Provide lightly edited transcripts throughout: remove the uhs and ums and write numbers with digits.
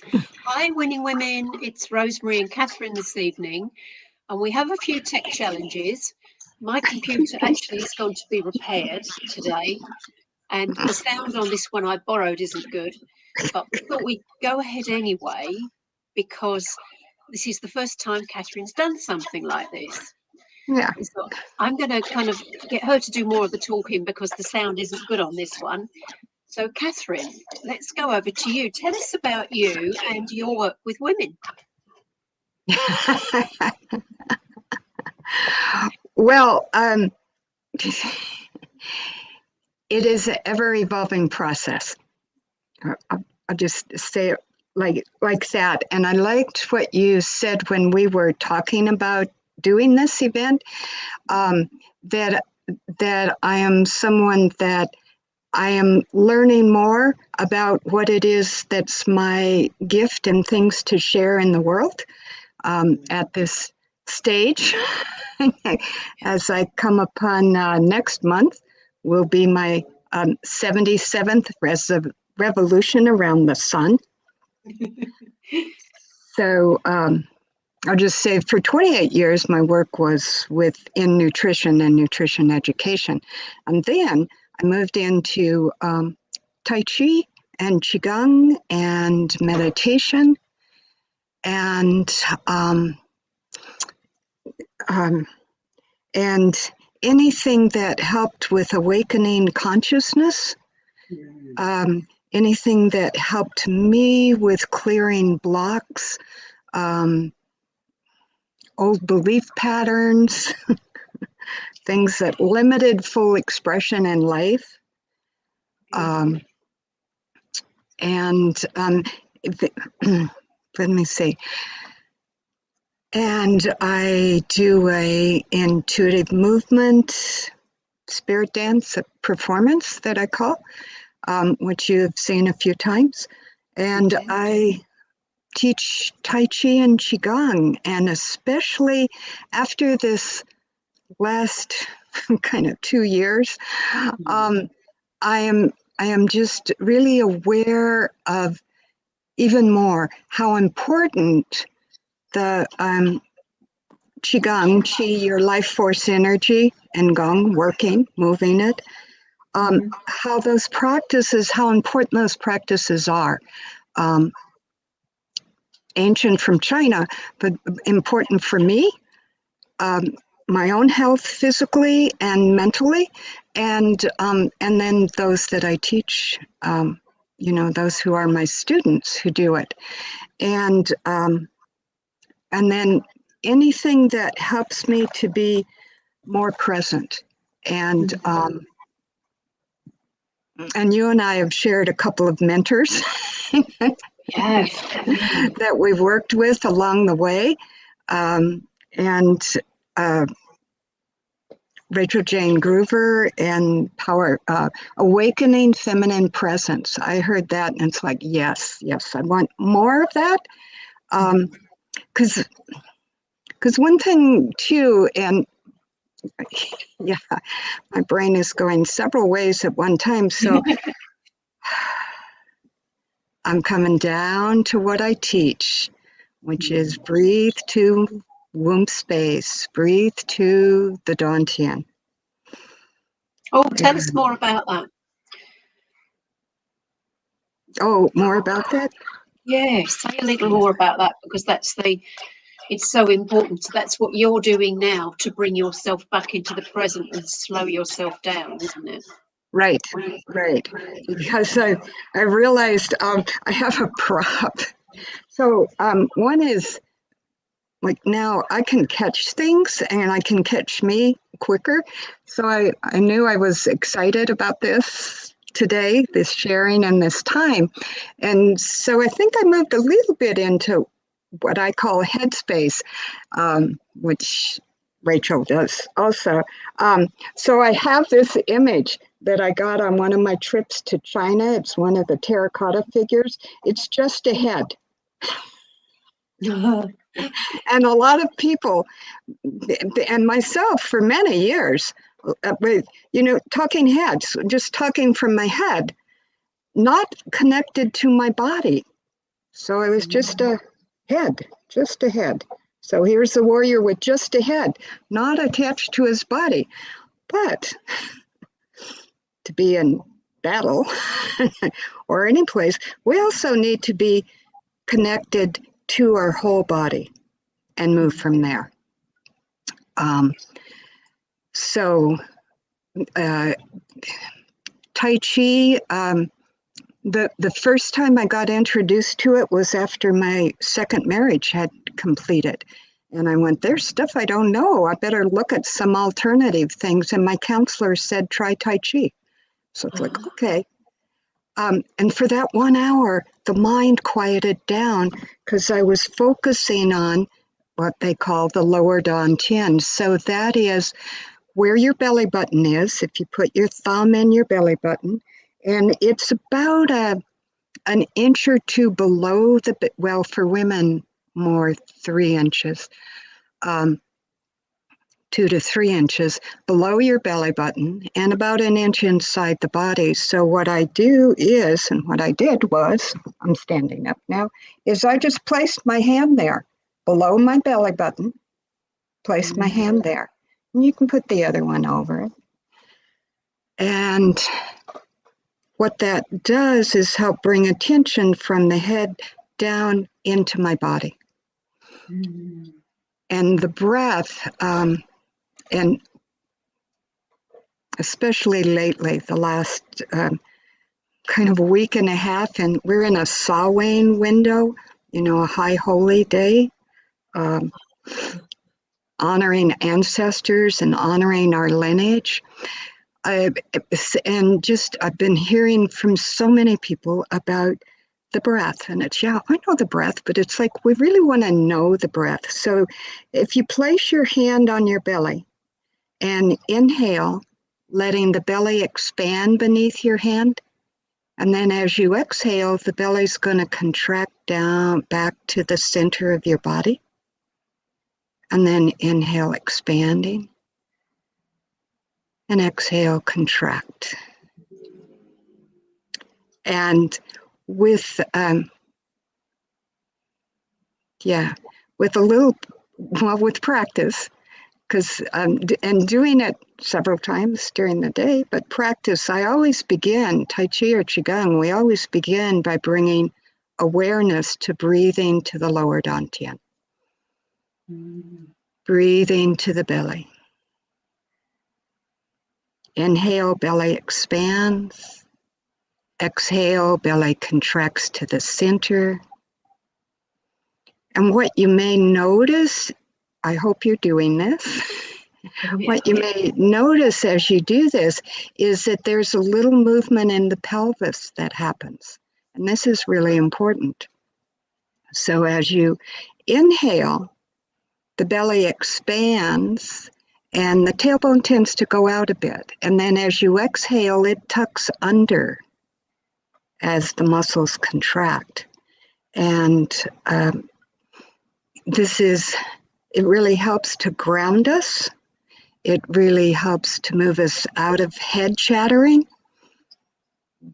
Hi, Winning Women. It's Rosemary and Catherine this evening, and we have a few tech challenges. My computer actually is going to be repaired today, and the sound on this one I borrowed isn't good, but we thought we'd go ahead anyway because this is the first time Catherine's done something like this. Yeah. So I'm going to kind of get her to do more of the talking because the sound isn't good on this one. So, Catherine, let's go over to you. Tell us about you and your work with women. Well, it is an ever-evolving process. I'll just say it like that. And I liked what you said when we were talking about doing this event, that I am someone that I am learning more about what it is that's my gift and things to share in the world at this stage. As I come upon next month, will be my 77th revolution around the sun. So I'll just say for 28 years, my work was in nutrition and nutrition education. And then I moved into Tai Chi and Qigong and meditation and anything that helped with awakening consciousness, anything that helped me with clearing blocks, old belief patterns, things that limited full expression in life. Let me see. And I do a intuitive movement, spirit dance performance that I call, which you've seen a few times. And I teach Tai Chi and Qigong, and especially after this last kind of 2 years, I am just really aware of even more how important the Qigong, Qi, your life force energy, and Gung, working, moving it, how those practices, how important those practices are. Ancient from China, but important for me, my own health physically and mentally, and then those that I teach, those who are my students who do it. And then anything that helps me to be more present. And you and I have shared a couple of mentors that we've worked with along the way. Rachel Jane Groover and Awakening Feminine Presence. I heard that and it's like, yes, I want more of that. Because one thing too, and yeah, my brain is going several ways at one time. So I'm coming down to what I teach, which is breathe to womb space, breathe to the Dantian. Oh, tell us more about that. Oh, more about that? Yeah, say a little more about that, because it's so important. That's what you're doing now to bring yourself back into the present and slow yourself down, isn't it? Right. Because I realized I have a prop. So one is, like, now I can catch things and I can catch me quicker. So I knew I was excited about this today, this sharing and this time. And so I think I moved a little bit into what I call headspace, which Rachel does also. So I have this image that I got on one of my trips to China. It's one of the terracotta figures. It's just a head. And a lot of people, and myself for many years, with, talking heads, just talking from my head, not connected to my body. So it was just a head. So here's the warrior with just a head, not attached to his body. But to be in battle or any place, we also need to be connected to our whole body and move from there. So Tai Chi, the first time I got introduced to it was after my second marriage had completed. And I went, there's stuff I don't know. I better look at some alternative things. And my counselor said, try Tai Chi. So it's like, okay. And for that 1 hour, the mind quieted down because I was focusing on what they call the lower dantian. So that is where your belly button is. If you put your thumb in your belly button, and it's about an inch or two below well, for women, more 3 inches. 2 to 3 inches below your belly button and about an inch inside the body. So what I do is, and what I did was, I'm standing up now, is I just placed my hand there below my belly button, placed my hand there. And you can put the other one over it. And what that does is help bring attention from the head down into my body. And the breath, and especially lately, the last kind of a week and a half, and we're in a Samhain window, a high holy day, honoring ancestors and honoring our lineage. I've been hearing from so many people about the breath, and it's, I know the breath, but it's like we really want to know the breath. So if you place your hand on your belly and inhale, letting the belly expand beneath your hand, and then as you exhale, the belly's going to contract down back to the center of your body, and then inhale, expanding, and exhale, contract. And with with practice, and doing it several times during the day, but practice, I always begin, Tai Chi or Qigong, we always begin by bringing awareness to breathing to the lower dantian. Breathing to the belly. Inhale, belly expands. Exhale, belly contracts to the center. And what you may notice, I hope you're doing this, what you may notice as you do this is that there's a little movement in the pelvis that happens. And this is really important. So as you inhale, the belly expands and the tailbone tends to go out a bit. And then as you exhale, it tucks under as the muscles contract. And it really helps to ground us. It really helps to move us out of head chattering,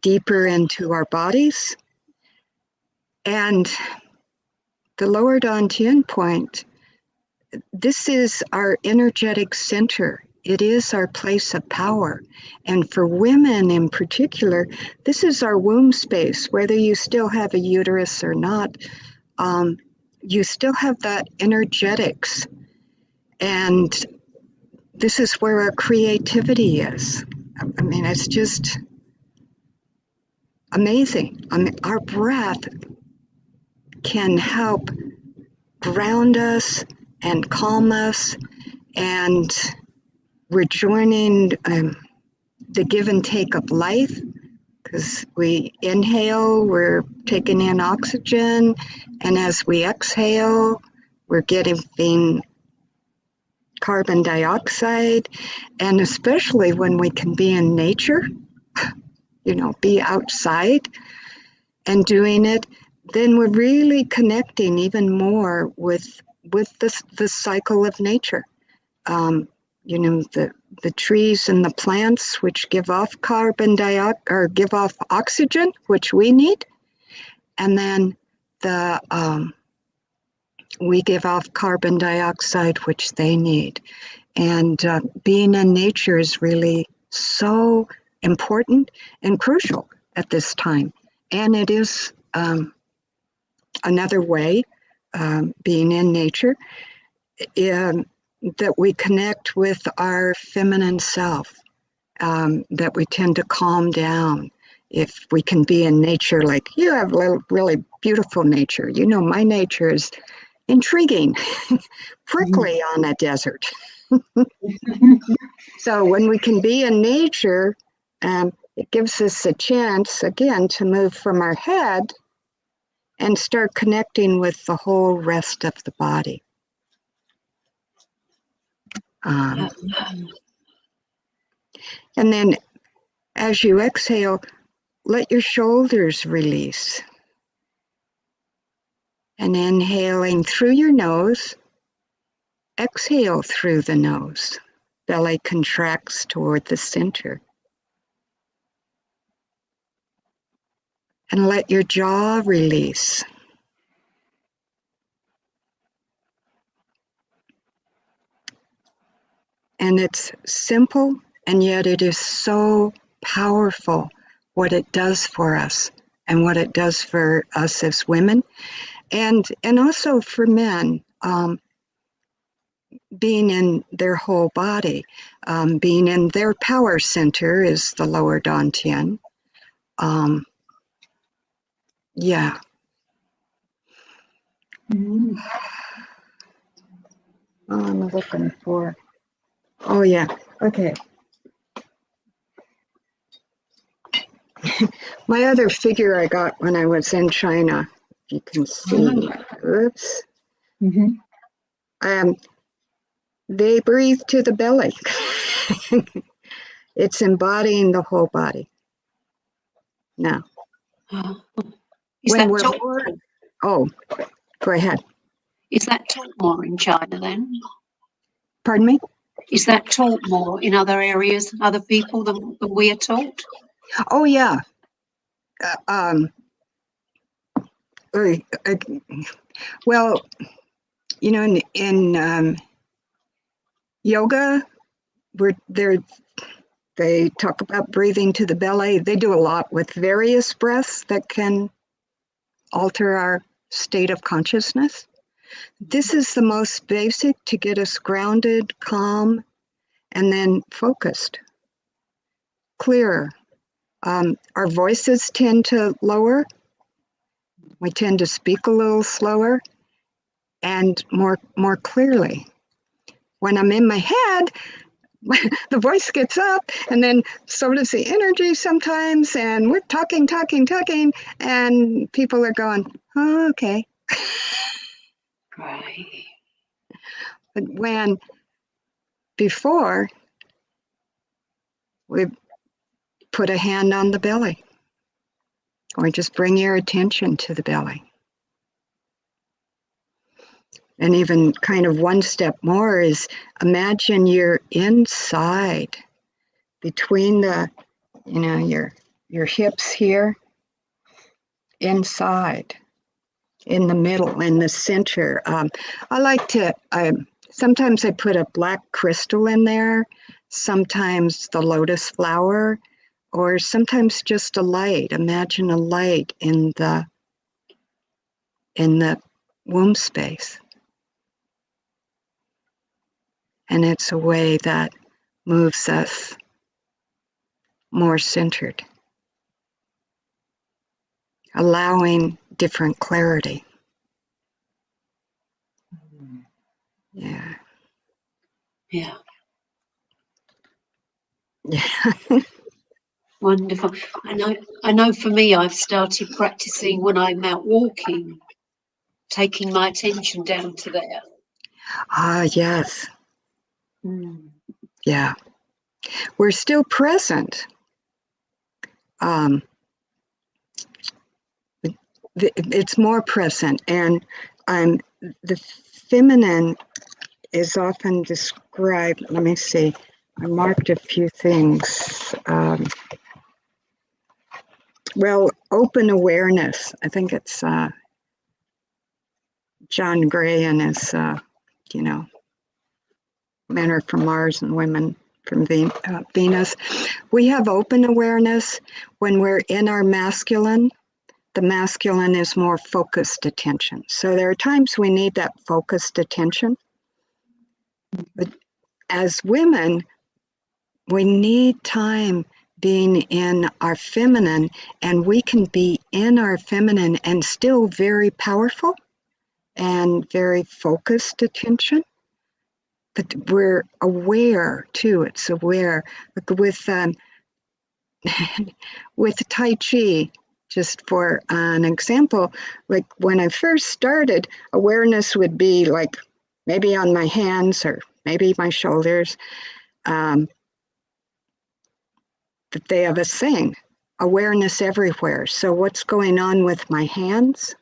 deeper into our bodies. And the lower dantian point, this is our energetic center. It is our place of power. And for women in particular, this is our womb space. Whether you still have a uterus or not, you still have that energetics. And this is where our creativity is. I mean, it's just amazing. I mean, our breath can help ground us and calm us, and we're joining the give and take of life, because we inhale, we're taking in oxygen, and as we exhale, we're getting carbon dioxide. And especially when we can be in nature, be outside and doing it, then we're really connecting even more with the cycle of nature. The trees and the plants, which give off carbon dioxide or give off oxygen, which we need, and then we give off carbon dioxide, which they need. And being in nature is really so important and crucial at this time. And it is another way, being in nature, that we connect with our feminine self, that we tend to calm down. If we can be in nature, like you have really beautiful nature. You know, my nature is intriguing, prickly on a desert. So when we can be in nature, it gives us a chance, again, to move from our head and start connecting with the whole rest of the body. And then as you exhale, let your shoulders release. And inhaling through your nose, exhale through the nose. Belly contracts toward the center. And let your jaw release. And it's simple, and yet it is so powerful what it does for us and what it does for us as women, and also for men, being in their whole body, being in their power center is the lower dantian. Yeah. I'm looking for, oh yeah, okay. My other figure I got when I was in China, if you can see, oops. They breathe to the belly. It's embodying the whole body. Now, is when that we're taught, born, oh, go ahead. Is that taught more in China then? Pardon me? Is that taught more in other areas, other people than we are taught? Oh, yeah. Well, you know, in yoga, they talk about breathing to the belly. They do a lot with various breaths that can alter our state of consciousness. This is the most basic to get us grounded, calm, and then focused, clearer. Our voices tend to lower. We tend to speak a little slower and more clearly. When I'm in my head, the voice gets up, and then so does the energy sometimes, and we're talking, and people are going, oh, okay. Right. But when before, we put a hand on the belly, or just bring your attention to the belly. And even kind of one step more is imagine you're inside between the, you know, your hips here, inside, in the middle, in the center. I like to, sometimes I put a black crystal in there, sometimes the lotus flower, or sometimes just a light. Imagine a light in the womb space. And it's a way that moves us more centered, allowing different clarity. Yeah. Yeah. Yeah. Wonderful. I know for me, I've started practicing when I'm out walking, taking my attention down to there. Ah, yes. Mm. Yeah. We're still present. It's more present, and the feminine is often described. Let me see. I marked a few things. Well, open awareness. I think it's John Gray and his, men are from Mars and women from Venus. We have open awareness when we're in our masculine. The masculine is more focused attention. So there are times we need that focused attention. But as women, we need time being in our feminine, and we can be in our feminine and still very powerful and very focused attention. But we're aware too. It's aware. Like with Tai Chi, just for an example, like when I first started, awareness would be like maybe on my hands or maybe my shoulders. But they have a saying, awareness everywhere. So what's going on with my hands?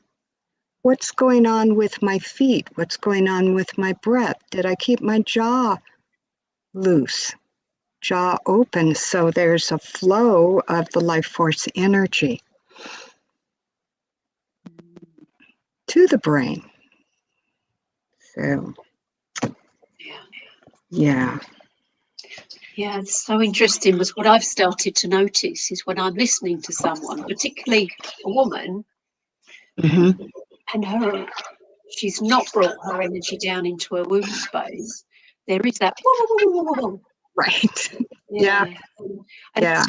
What's going on with my feet? What's going on with my breath? Did I keep my jaw loose, jaw open, so there's a flow of the life force energy to the brain? So, yeah. Yeah, it's so interesting. Was what I've started to notice is when I'm listening to someone, particularly a woman, and she's not brought her energy down into her womb space. There is that right. Yeah. And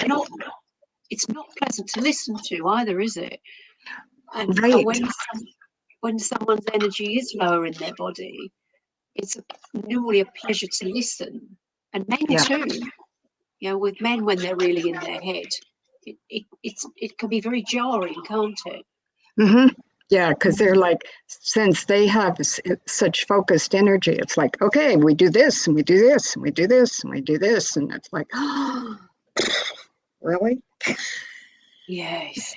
it's not pleasant to listen to either, is it? And right. when someone's energy is lower in their body, it's normally a pleasure to listen. And men too. With men when they're really in their head, it can be very jarring, can't it? Yeah, because they're like, since they have such focused energy, it's like, okay, we do this and we do this and we do this and we do this, and it's like, oh, really? Yes.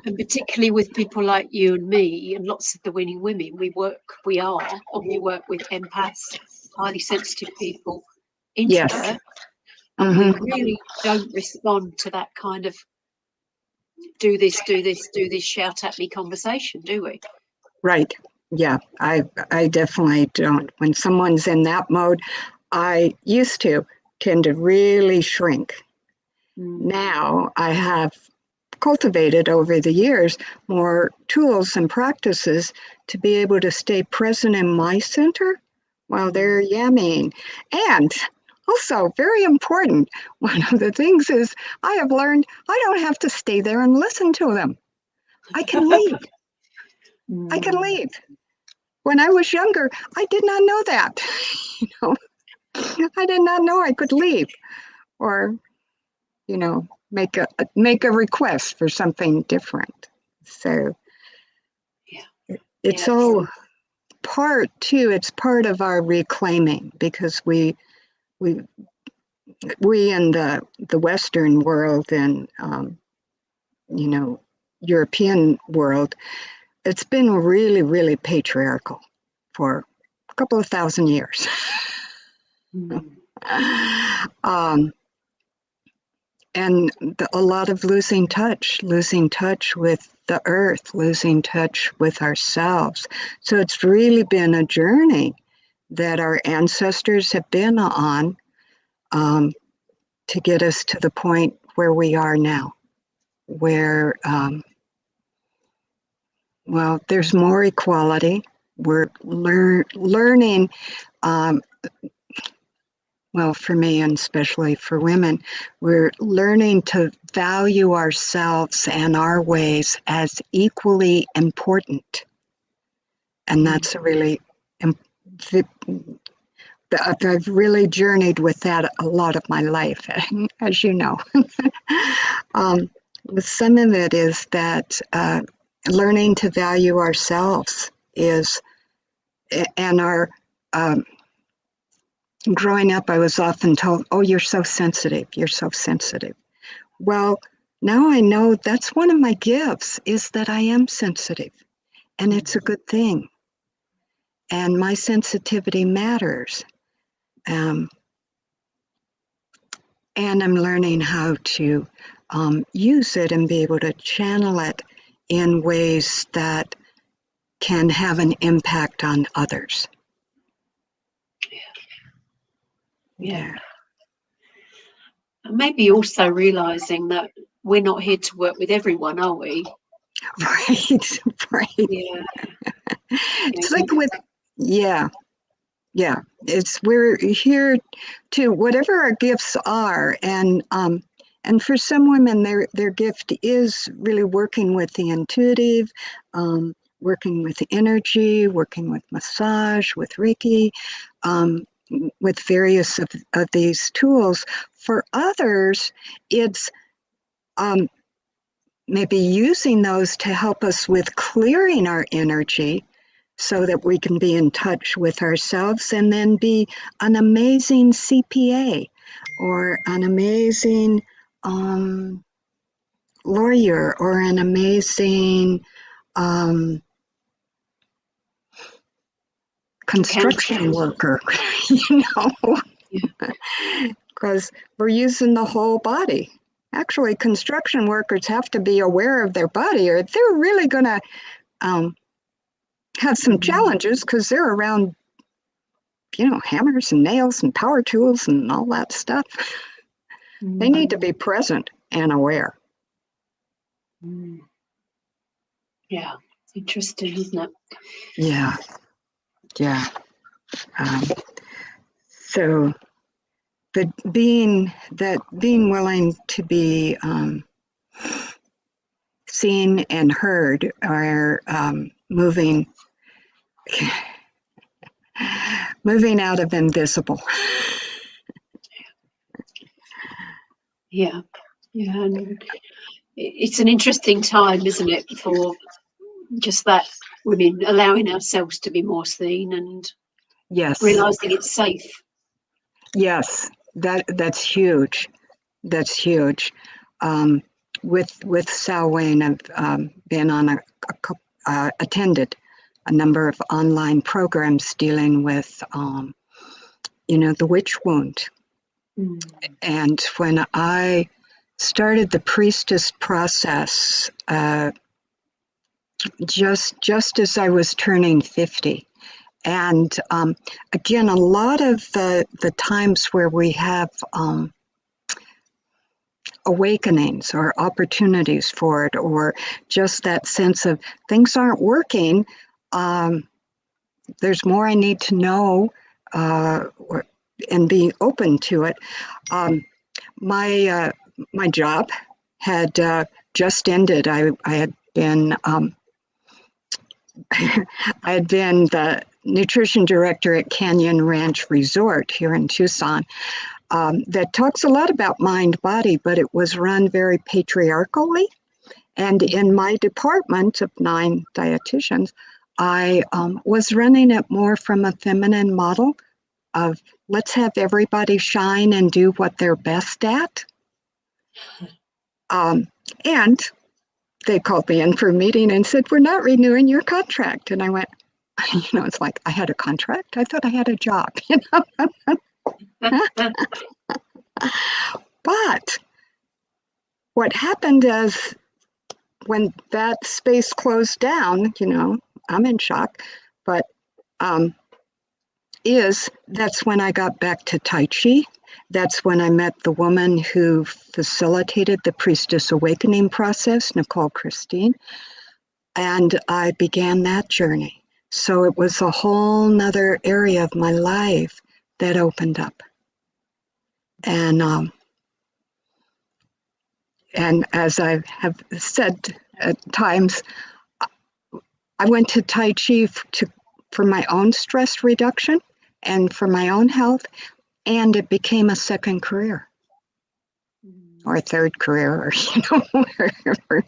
And particularly with people like you and me and lots of the winning women, we work with empaths, highly sensitive people, introvert, and we really don't respond to that kind of do this, shout at me conversation, do we? Right. Yeah, I definitely don't. When someone's in that mode, I used to tend to really shrink. Now I have cultivated over the years more tools and practices to be able to stay present in my center while they're yamming. And also, very important, one of the things is I have learned I don't have to stay there and listen to them. I can leave. I can leave. When I was younger, I did not know that. I did not know I could leave or, make a request for something different. So it's all part too. It's part of our reclaiming, because we in the Western world and European world, it's been really, really patriarchal for a couple of thousand years. And a lot of losing touch with the earth, losing touch with ourselves. So it's really been a journey that our ancestors have been on to get us to the point where we are now, where, there's more equality. We're learning, for me and especially for women, we're learning to value ourselves and our ways as equally important. And that's a really, I've really journeyed with that a lot of my life, as you know. Some of it is that learning to value ourselves and our, growing up, I was often told, oh, you're so sensitive. You're so sensitive. Well, now I know that's one of my gifts, is that I am sensitive. And it's a good thing. And my sensitivity matters. And I'm learning how to use it and be able to channel it in ways that can have an impact on others. Yeah. And maybe also realizing that we're not here to work with everyone, are we? Right, right. Yeah. It's like with, yeah. We're here to whatever our gifts are, and for some women, their gift is really working with the intuitive, working with energy, working with massage, with Reiki, with various of these tools. For others, it's maybe using those to help us with clearing our energy so that we can be in touch with ourselves and then be an amazing CPA or an amazing lawyer or an amazing construction worker, because we're using the whole body. Actually, construction workers have to be aware of their body, or they're really going to have some challenges, because they're around, hammers and nails and power tools and all that stuff. They need to be present and aware. Yeah, interesting, isn't it? Yeah. So, but being willing to be seen and heard, are moving out of invisible. Yeah, and it's an interesting time, isn't it, for just that, women allowing ourselves to be more seen and realizing it's safe. Yes, that's huge. That's huge. With Samhain, I've been on attended a number of online programs dealing with, the witch wound. And when I started the priestess process, just as I was turning 50, and again, a lot of the times where we have awakenings or opportunities for it, or just that sense of things aren't working, there's more I need to know, and be open to it. My job had just ended. I had been I had been the nutrition director at Canyon Ranch Resort here in Tucson. That talks a lot about mind body, but it was run very patriarchally. And in my department of 9 dietitians, I was running it more from a feminine model of let's have everybody shine and do what they're best at. And they called me in for a meeting and said, we're not renewing your contract. And I went, it's like, I had a contract? I thought I had a job, But what happened is when that space closed down, I'm in shock, but that's when I got back to Tai Chi. That's when I met the woman who facilitated the Priestess Awakening process, Nicole Christine, and I began that journey. So it was a whole nother area of my life that opened up. And as I have said at times, I went to Tai Chi for my own stress reduction and for my own health, and it became a second career or a third career, or wherever.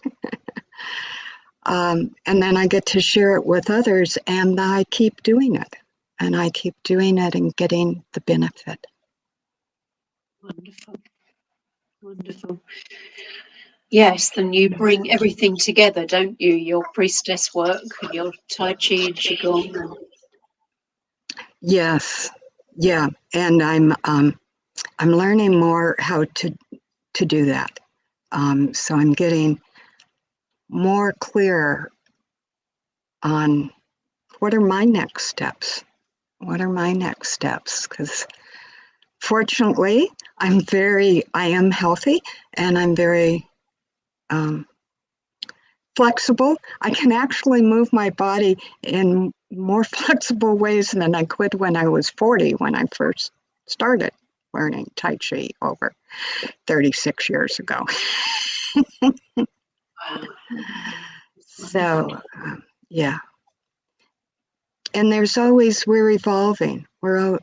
And then I get to share it with others, and I keep doing it, and I keep doing it and getting the benefit. Wonderful. Yes, then you bring everything together, don't you? Your priestess work, your Tai Chi and Qigong. Yes, yeah, and I'm learning more how to do that. So I'm getting more clear on what are my next steps? What are my next steps? Because fortunately, I am healthy, and I'm very flexible. I can actually move my body in more flexible ways than I could when I was 40, when I first started learning Tai Chi over 36 years ago. Wow. So, yeah. And there's always, we're evolving. We're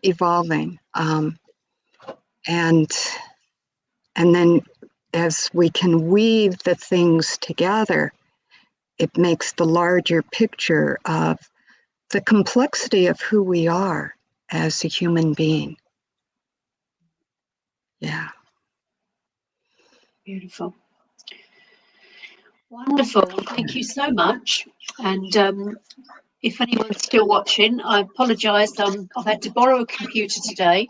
evolving. And then as we can weave the things together, it makes the larger picture of the complexity of who we are as a human being. Yeah. Beautiful. Wonderful. Thank you so much. And if anyone's still watching, I apologise. I've had to borrow a computer today,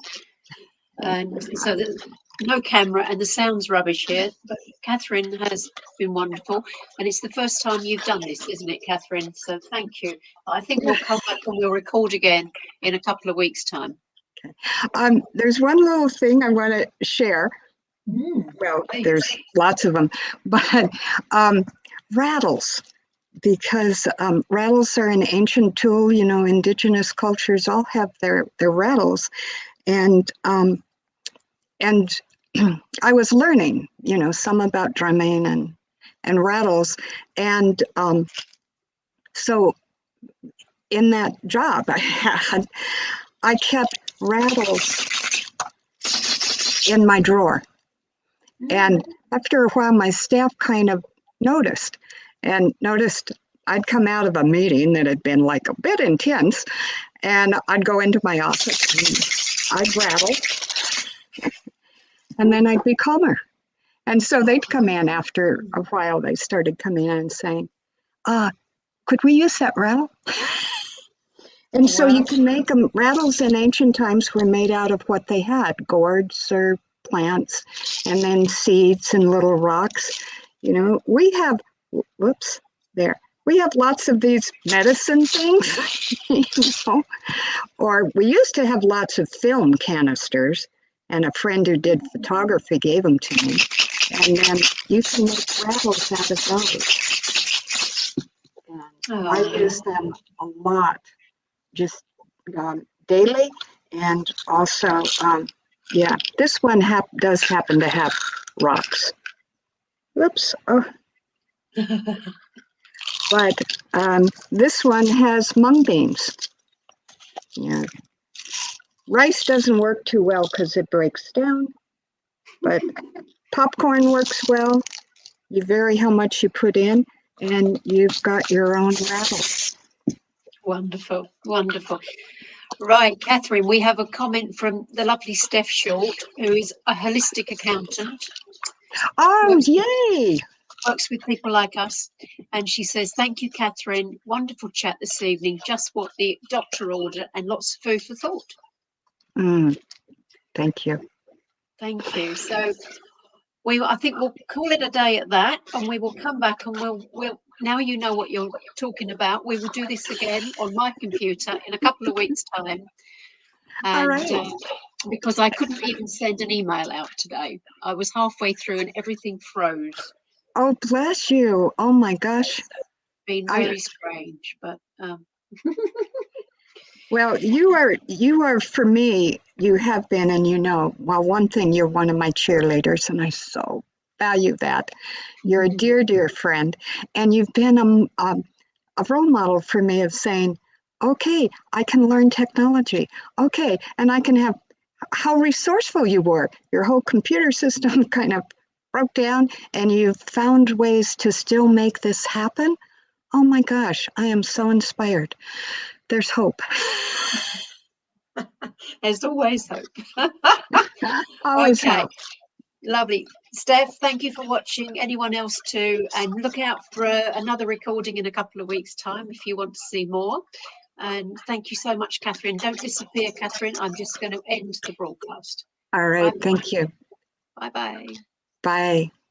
and so there's no camera and the sound's rubbish here. But Cathrine has been wonderful, and it's the first time you've done this, isn't it, Cathrine? So thank you. I think we'll come back and we'll record again in a couple of weeks' time. Okay. There's one little thing I want to share. Well, there's lots of them, but rattles. Because rattles are an ancient tool. You know, indigenous cultures all have their rattles, and I was learning, you know, some about drumming and rattles, and so in that job I kept rattles in my drawer, and after a while, my staff kind of noticed I'd come out of a meeting that had been like a bit intense, and I'd go into my office and I'd rattle, and then I'd be calmer. And so they'd come in after a while. They started coming in and saying, could we use that rattle? And so you can make them. Rattles in ancient times were made out of what they had, gourds or plants, and then seeds and little rocks. You know, we have, whoops, there. We have lots of these medicine things, you know, or we used to have lots of film canisters, and a friend who did photography gave them to me. And then you can make rattles out of those. And I use them a lot, just daily, and also, yeah, this one does happen to have rocks. Whoops. Oh. But this one has mung beans. Yeah. Rice doesn't work too well because it breaks down, but popcorn works well. You vary how much you put in, and you've got your own rattle. Wonderful, wonderful. Right, Cathrine, we have a comment from the lovely Steph Short, who is a holistic accountant. Oh, yay! Works with people like us. And she says, thank you, Cathrine. Wonderful chat this evening. Just what the doctor ordered, and lots of food for thought. Thank you. Thank you. So I think we'll call it a day at that, and we will come back and we'll now you know what you're talking about. We will do this again on my computer in a couple of weeks' time. And all right. Because I couldn't even send an email out today. I was halfway through and everything froze. Oh, bless you. Oh my gosh. It's been very strange, but well, you are for me, you have been, and you know, well, one thing, you're one of my cheerleaders, and I so value that. You're a dear, dear friend, and you've been a role model for me of saying, okay, I can learn technology. Okay, and I can have, how resourceful you were. Your whole computer system kind of broke down, and you've found ways to still make this happen. Oh my gosh, I am so inspired. There's hope. There's always hope. Always okay. hope. Lovely. Steph, thank you for watching. Anyone else too. And look out for another recording in a couple of weeks' time if you want to see more. And thank you so much, Cathrine. Don't disappear, Cathrine. I'm just going to end the broadcast. All right. Bye-bye. Thank you. Bye-bye. Bye.